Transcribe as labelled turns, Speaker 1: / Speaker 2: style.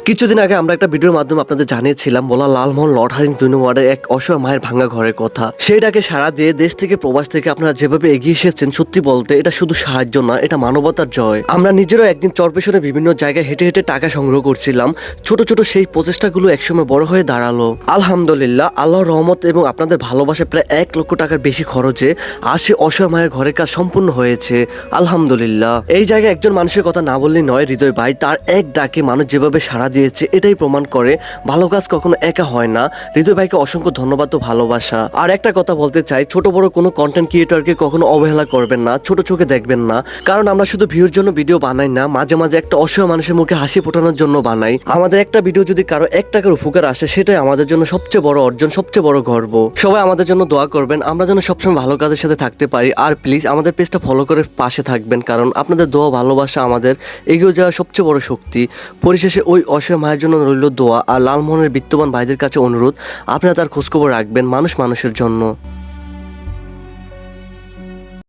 Speaker 1: কিছুদিন আগে আমরা একটা ভিডিওর মাধ্যমে আপনাদের জানিয়েছিলাম বলা লালমোহন লটারিং 2 নং ওয়ার্ডের এক অসহায় মায়ের ভাঙা ঘরের কথা। সেইটাকে সাড়া দিয়ে দেশ থেকে প্রবাস থেকে আপনারা যেভাবে এগিয়ে এসেছেন, সত্যি বলতে এটা শুধু সাহায্য না, এটা মানবতার জয়। আমরা নিজেরও একদিন চরপেশনে বিভিন্ন জায়গায় হেঁটে হেঁটে টাকা সংগ্রহ করছিলাম। ছোট ছোট সেই প্রচেষ্টাগুলো একসময় বড় হয়ে দাঁড়ালো। আলহামদুলিল্লাহ, আল্লাহর রহমত এবং আপনাদের ভালোবাসা প্রায় 1 লক্ষ টাকার বেশি খরচে আশি অসহায় মায়ের ঘরের কাজ সম্পূর্ণ হয়েছে। আলহামদুলিল্লাহ। এই জায়গায় একজন মানুষের কথা না বললেই নয়। হৃদয় ভাই, তার এক ডাকে মানুষ যেভাবে সাড়া দিয়েছে এটাই প্রমাণ করে ভালো কাজ কখনো একা হয় না। হৃদয় ভাইকে অসংখ্য ধন্যবাদ ও ভালোবাসা। আর একটা কথা বলতে চাই, ছোট বড় কোনো কন্টেন্ট ক্রিয়েটরকে কখনো অবহেলা করবেন না, ছোট চোখে দেখবেন না। কারণ আমরা শুধু ভিউর জন্য ভিডিও বানাই না, মাঝে মাঝে একটা অসহায় মানুষের মুখে হাসি ফোটানোর জন্য বানাই। আমাদের একটা ভিডিও যদি কারো 1 টাকার উপকার আসে, সেটাই আমাদের জন্য সবচেয়ে বড় অর্জন, সবচেয়ে বড় গর্ব। সবাই আমাদের জন্য দোয়া করবেন, আমরা যেন সবসময় ভালো কাজের সাথে থাকতে পারি। আর প্লিজ আমাদের পেজটা ফলো করে পাশে থাকবেন, কারণ আপনাদের দোয়া ভালোবাসা আমাদের এগিয়ে যাওয়ার সবচেয়ে বড় শক্তি। পরিশেষে ওই অসহায় মায়ের জন্য রইল দোয়া। আর লালমোহনের বিত্তবান ভাইদের কাছে অনুরোধ, আপনারা তার খোঁজখবর রাখবেন, মানুষ মানুষের জন্য।